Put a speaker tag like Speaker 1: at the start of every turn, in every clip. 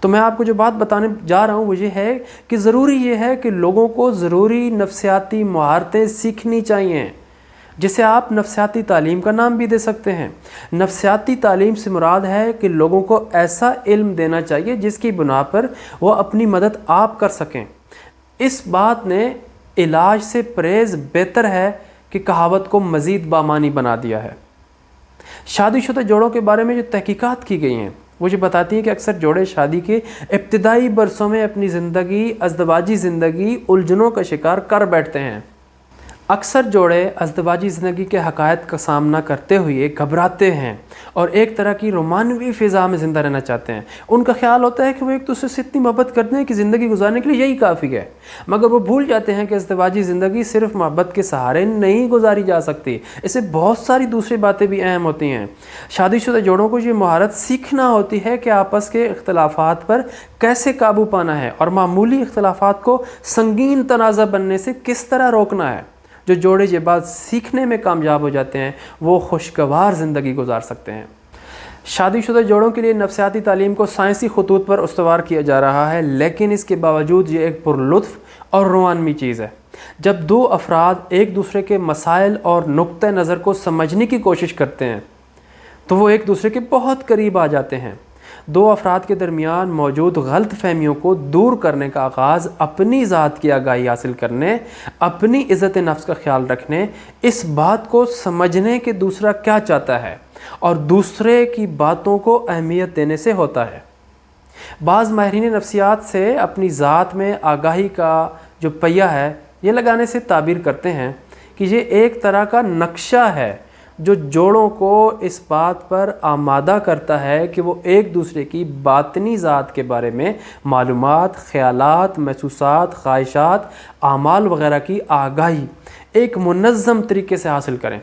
Speaker 1: تو میں آپ کو جو بات بتانے جا رہا ہوں وہ یہ ہے کہ ضروری یہ ہے کہ لوگوں کو ضروری نفسیاتی مہارتیں سیکھنی چاہیے، جسے آپ نفسیاتی تعلیم کا نام بھی دے سکتے ہیں۔ نفسیاتی تعلیم سے مراد ہے کہ لوگوں کو ایسا علم دینا چاہیے جس کی بنا پر وہ اپنی مدد آپ کر سکیں۔ اس بات نے علاج سے پرہیز بہتر ہے کہ کہاوت کو مزید بامعنی بنا دیا ہے۔ شادی شدہ جوڑوں کے بارے میں جو تحقیقات کی گئی ہیں وہ یہ بتاتی ہیں کہ اکثر جوڑے شادی کے ابتدائی برسوں میں اپنی ازدواجی زندگی الجھنوں کا شکار کر بیٹھتے ہیں۔ اکثر جوڑے ازدواجی زندگی کے حقائق کا سامنا کرتے ہوئے گھبراتے ہیں اور ایک طرح کی رومانوی فضا میں زندہ رہنا چاہتے ہیں۔ ان کا خیال ہوتا ہے کہ وہ ایک دوسرے سے اتنی محبت کرتے ہیں کہ زندگی گزارنے کے لیے یہی کافی ہے، مگر وہ بھول جاتے ہیں کہ ازدواجی زندگی صرف محبت کے سہارے نہیں گزاری جا سکتی، اس سے بہت ساری دوسری باتیں بھی اہم ہوتی ہیں۔ شادی شدہ جوڑوں کو یہ مہارت سیکھنا ہوتی ہے کہ آپس کے اختلافات پر کیسے قابو پانا ہے اور معمولی اختلافات کو سنگین تنازع بننے سے کس طرح روکنا ہے۔ جو جوڑے یہ بات سیکھنے میں کامیاب ہو جاتے ہیں وہ خوشگوار زندگی گزار سکتے ہیں۔ شادی شدہ جوڑوں کے لیے نفسیاتی تعلیم کو سائنسی خطوط پر استوار کیا جا رہا ہے، لیکن اس کے باوجود یہ ایک پرلطف اور روحانی چیز ہے۔ جب دو افراد ایک دوسرے کے مسائل اور نقطہ نظر کو سمجھنے کی کوشش کرتے ہیں تو وہ ایک دوسرے کے بہت قریب آ جاتے ہیں۔ دو افراد کے درمیان موجود غلط فہمیوں کو دور کرنے کا آغاز اپنی ذات کی آگاہی حاصل کرنے، اپنی عزت نفس کا خیال رکھنے، اس بات کو سمجھنے کہ دوسرا کیا چاہتا ہے اور دوسرے کی باتوں کو اہمیت دینے سے ہوتا ہے۔ بعض ماہرین نفسیات سے اپنی ذات میں آگاہی کا جو پہیہ ہے یہ لگانے سے تعبیر کرتے ہیں کہ یہ ایک طرح کا نقشہ ہے جو جوڑوں کو اس بات پر آمادہ کرتا ہے کہ وہ ایک دوسرے کی باطنی ذات کے بارے میں معلومات، خیالات، محسوسات، خواہشات، اعمال وغیرہ کی آگاہی ایک منظم طریقے سے حاصل کریں۔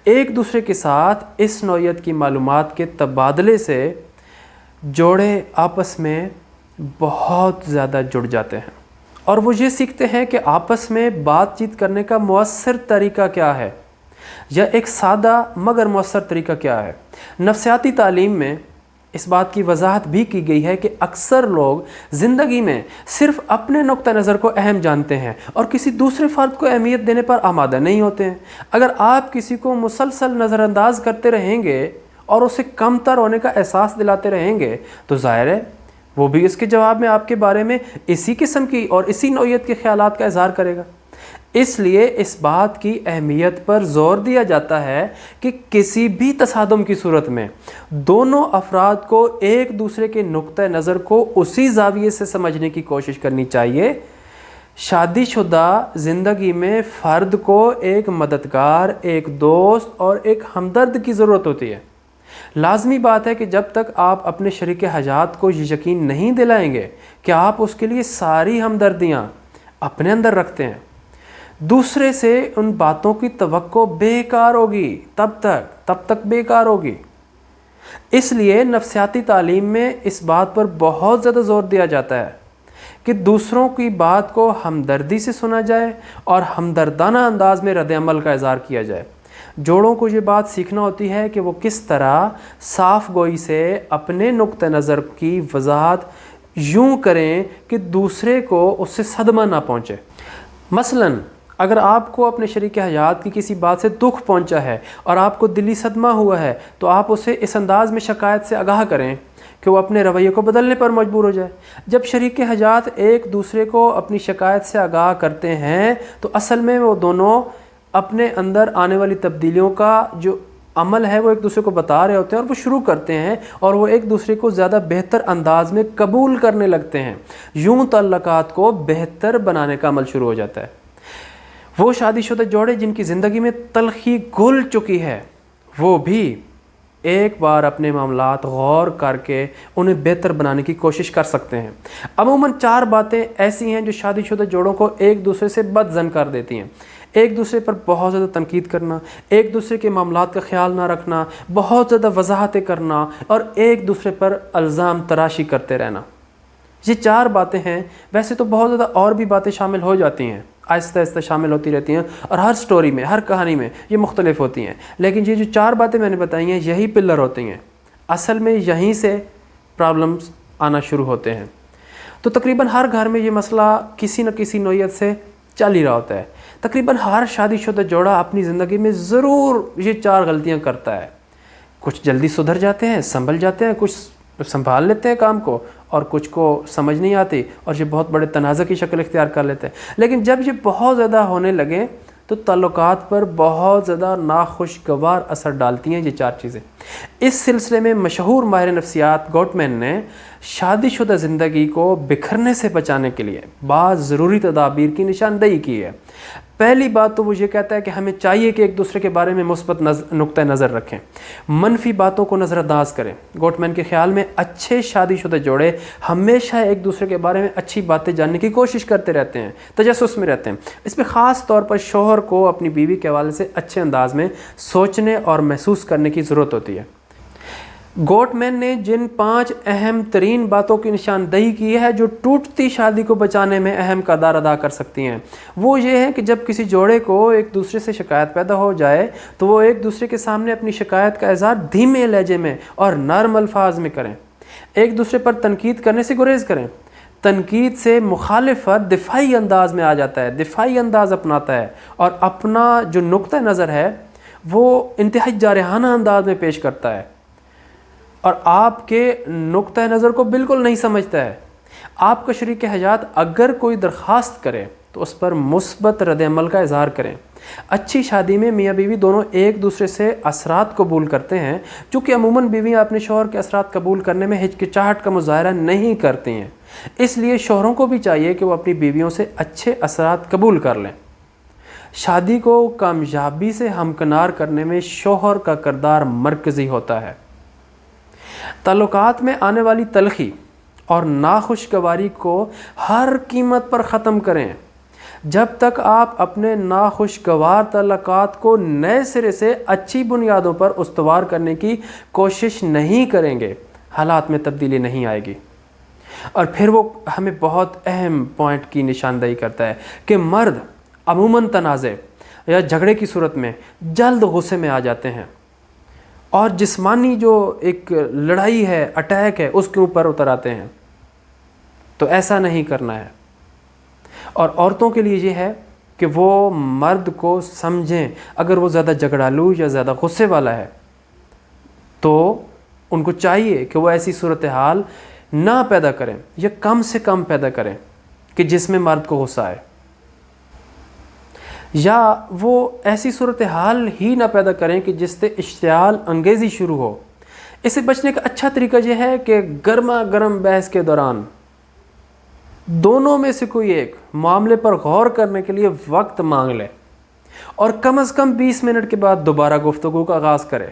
Speaker 1: ایک دوسرے کے ساتھ اس نوعیت کی معلومات کے تبادلے سے جوڑے آپس میں بہت زیادہ جڑ جاتے ہیں اور وہ یہ سیکھتے ہیں کہ آپس میں بات چیت کرنے کا مؤثر طریقہ کیا ہے یا ایک سادہ مگر مؤثر طریقہ کیا ہے۔ نفسیاتی تعلیم میں اس بات کی وضاحت بھی کی گئی ہے کہ اکثر لوگ زندگی میں صرف اپنے نقطہ نظر کو اہم جانتے ہیں اور کسی دوسرے فرد کو اہمیت دینے پر آمادہ نہیں ہوتے ہیں۔ اگر آپ کسی کو مسلسل نظر انداز کرتے رہیں گے اور اسے کم تر ہونے کا احساس دلاتے رہیں گے تو ظاہر ہے وہ بھی اس کے جواب میں آپ کے بارے میں اسی قسم کی اور اسی نوعیت کے خیالات کا اظہار کرے گا۔ اس لیے اس بات کی اہمیت پر زور دیا جاتا ہے کہ کسی بھی تصادم کی صورت میں دونوں افراد کو ایک دوسرے کے نقطہ نظر کو اسی زاویے سے سمجھنے کی کوشش کرنی چاہیے۔ شادی شدہ زندگی میں فرد کو ایک مددگار، ایک دوست اور ایک ہمدرد کی ضرورت ہوتی ہے۔ لازمی بات ہے کہ جب تک آپ اپنے شریک حاجات کو یہ یقین نہیں دلائیں گے کہ آپ اس کے لیے ساری ہمدردیاں اپنے اندر رکھتے ہیں، دوسرے سے ان باتوں کی توقع بیکار ہوگی، تب تک بیکار ہوگی۔ اس لیے نفسیاتی تعلیم میں اس بات پر بہت زیادہ زور دیا جاتا ہے کہ دوسروں کی بات کو ہمدردی سے سنا جائے اور ہمدردانہ انداز میں رد عمل کا اظہار کیا جائے۔ جوڑوں کو یہ بات سیکھنا ہوتی ہے کہ وہ کس طرح صاف گوئی سے اپنے نقطہ نظر کی وضاحت یوں کریں کہ دوسرے کو اس سے صدمہ نہ پہنچے۔ مثلاً اگر آپ کو اپنے شریک حیات کی کسی بات سے دکھ پہنچا ہے اور آپ کو دلی صدمہ ہوا ہے تو آپ اسے اس انداز میں شکایت سے آگاہ کریں کہ وہ اپنے رویے کو بدلنے پر مجبور ہو جائے۔ جب شریک حیات ایک دوسرے کو اپنی شکایت سے آگاہ کرتے ہیں تو اصل میں وہ دونوں اپنے اندر آنے والی تبدیلیوں کا جو عمل ہے وہ ایک دوسرے کو بتا رہے ہوتے ہیں اور وہ شروع کرتے ہیں اور وہ ایک دوسرے کو زیادہ بہتر انداز میں قبول کرنے لگتے ہیں۔ یوں تعلقات کو بہتر بنانے کا عمل شروع ہو جاتا ہے۔ وہ شادی شدہ جوڑے جن کی زندگی میں تلخی گھل چکی ہے وہ بھی ایک بار اپنے معاملات غور کر کے انہیں بہتر بنانے کی کوشش کر سکتے ہیں۔ عموماً 4 باتیں ایسی ہیں جو شادی شدہ جوڑوں کو ایک دوسرے سے بدظن کر دیتی ہیں۔ ایک دوسرے پر بہت زیادہ تنقید کرنا، ایک دوسرے کے معاملات کا خیال نہ رکھنا، بہت زیادہ وضاحتیں کرنا اور ایک دوسرے پر الزام تراشی کرتے رہنا۔ یہ 4 باتیں ہیں۔ ویسے تو بہت زیادہ اور بھی باتیں شامل ہو جاتی ہیں، آہستہ آہستہ شامل ہوتی رہتی ہیں اور ہر سٹوری میں، ہر کہانی میں یہ مختلف ہوتی ہیں، لیکن یہ جو 4 باتیں میں نے بتائی ہیں یہی پلر ہوتی ہیں۔ اصل میں یہیں سے پرابلمز آنا شروع ہوتے ہیں۔ تو تقریباً ہر گھر میں یہ مسئلہ کسی نہ کسی نوعیت سے چل ہی رہا ہوتا ہے۔ تقریباً ہر شادی شدہ جوڑا اپنی زندگی میں ضرور یہ 4 غلطیاں کرتا ہے۔ کچھ جلدی سدھر جاتے ہیں، سنبھل جاتے ہیں، کچھ سنبھال لیتے ہیں کام کو، اور کچھ کو سمجھ نہیں آتی اور یہ بہت بڑے تنازع کی شکل اختیار کر لیتے ہیں۔ لیکن جب یہ بہت زیادہ ہونے لگیں تو تعلقات پر بہت زیادہ ناخوشگوار اثر ڈالتی ہیں یہ 4 چیزیں۔ اس سلسلے میں مشہور ماہر نفسیات گوٹمین نے شادی شدہ زندگی کو بکھرنے سے بچانے کے لیے بعض ضروری تدابیر کی نشاندہی کی ہے۔ پہلی بات تو وہ یہ کہتا ہے کہ ہمیں چاہیے کہ ایک دوسرے کے بارے میں مثبت نقطہ نظر رکھیں، منفی باتوں کو نظر انداز کریں۔ گوٹمین کے خیال میں اچھے شادی شدہ جوڑے ہمیشہ ایک دوسرے کے بارے میں اچھی باتیں جاننے کی کوشش کرتے رہتے ہیں، تجسس میں رہتے ہیں۔ اس میں خاص طور پر شوہر کو اپنی بیوی کے حوالے سے اچھے انداز میں سوچنے اور محسوس کرنے کی ضرورت ہوتی ہے۔ گوٹمین نے جن 5 اہم ترین باتوں کی نشاندہی کی ہے جو ٹوٹتی شادی کو بچانے میں اہم کردار ادا کر سکتی ہیں، وہ یہ ہے کہ جب کسی جوڑے کو ایک دوسرے سے شکایت پیدا ہو جائے تو وہ ایک دوسرے کے سامنے اپنی شکایت کا اظہار دھیمے لہجے میں اور نرم الفاظ میں کریں۔ ایک دوسرے پر تنقید کرنے سے گریز کریں۔ تنقید سے مخالفت دفاعی انداز میں آ جاتا ہے، دفاعی انداز اپناتا ہے اور اپنا جو نقطہ نظر ہے وہ انتہائی جارحانہ انداز میں پیش کرتا ہے اور آپ کے نقطہ نظر کو بالکل نہیں سمجھتا ہے۔ آپ کا شریک حیات اگر کوئی درخواست کرے تو اس پر مثبت رد عمل کا اظہار کریں۔ اچھی شادی میں میاں بیوی دونوں ایک دوسرے سے اثرات قبول کرتے ہیں، چونکہ عموماً بیویاں اپنے شوہر کے اثرات قبول کرنے میں ہچکچاہٹ کا مظاہرہ نہیں کرتی ہیں، اس لیے شوہروں کو بھی چاہیے کہ وہ اپنی بیویوں سے اچھے اثرات قبول کر لیں۔ شادی کو کامیابی سے ہمکنار کرنے میں شوہر کا کردار مرکزی ہوتا ہے۔ تعلقات میں آنے والی تلخی اور ناخوشگواری کو ہر قیمت پر ختم کریں۔ جب تک آپ اپنے ناخوشگوار تعلقات کو نئے سرے سے اچھی بنیادوں پر استوار کرنے کی کوشش نہیں کریں گے، حالات میں تبدیلی نہیں آئے گی۔ اور پھر وہ ہمیں بہت اہم پوائنٹ کی نشاندہی کرتا ہے کہ مرد عموماً تنازع یا جھگڑے کی صورت میں جلد غصے میں آ جاتے ہیں اور جسمانی جو ایک لڑائی ہے، اٹیک ہے، اس کے اوپر اتر آتے ہیں۔ تو ایسا نہیں کرنا ہے۔ اور عورتوں کے لیے یہ ہے کہ وہ مرد کو سمجھیں۔ اگر وہ زیادہ جھگڑالو یا زیادہ غصے والا ہے تو ان کو چاہیے کہ وہ ایسی صورتحال نہ پیدا کریں یا کم سے کم پیدا کریں کہ جس میں مرد کو غصہ آئے، یا وہ ایسی صورتحال ہی نہ پیدا کریں کہ جس سے اشتعال انگیزی شروع ہو۔ اس سے بچنے کا اچھا طریقہ یہ ہے کہ گرما گرم بحث کے دوران دونوں میں سے کوئی ایک معاملے پر غور کرنے کے لیے وقت مانگ لے اور کم از کم 20 منٹ کے بعد دوبارہ گفتگو کا آغاز کرے۔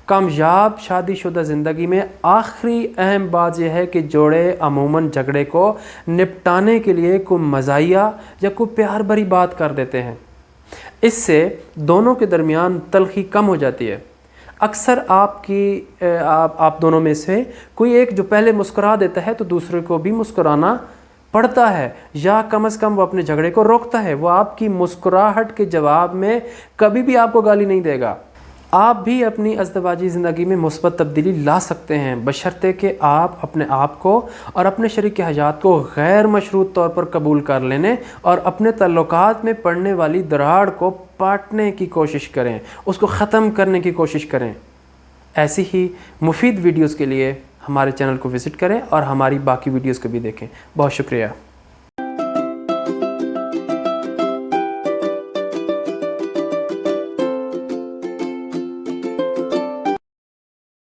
Speaker 1: کامیاب شادی شدہ زندگی میں آخری اہم بات یہ ہے کہ جوڑے عموماً جھگڑے کو نپٹانے کے لیے کوئی مزاحیہ یا کوئی پیار بھری بات کر دیتے ہیں۔ اس سے دونوں کے درمیان تلخی کم ہو جاتی ہے۔ اکثر آپ دونوں میں سے کوئی ایک جو پہلے مسکرا دیتا ہے تو دوسرے کو بھی مسکرانا پڑتا ہے، یا کم از کم وہ اپنے جھگڑے کو روکتا ہے۔ وہ آپ کی مسکراہٹ کے جواب میں کبھی بھی آپ کو گالی نہیں دے گا۔ آپ بھی اپنی ازدواجی زندگی میں مثبت تبدیلی لا سکتے ہیں بشرطے کہ آپ اپنے آپ کو اور اپنے شریک حیات کو غیر مشروط طور پر قبول کر لینے اور اپنے تعلقات میں پڑنے والی دراڑ کو پاٹنے کی کوشش کریں، اس کو ختم کرنے کی کوشش کریں۔ ایسی ہی مفید ویڈیوز کے لیے ہمارے چینل کو وزٹ کریں اور ہماری باقی ویڈیوز کو بھی دیکھیں۔ بہت شکریہ۔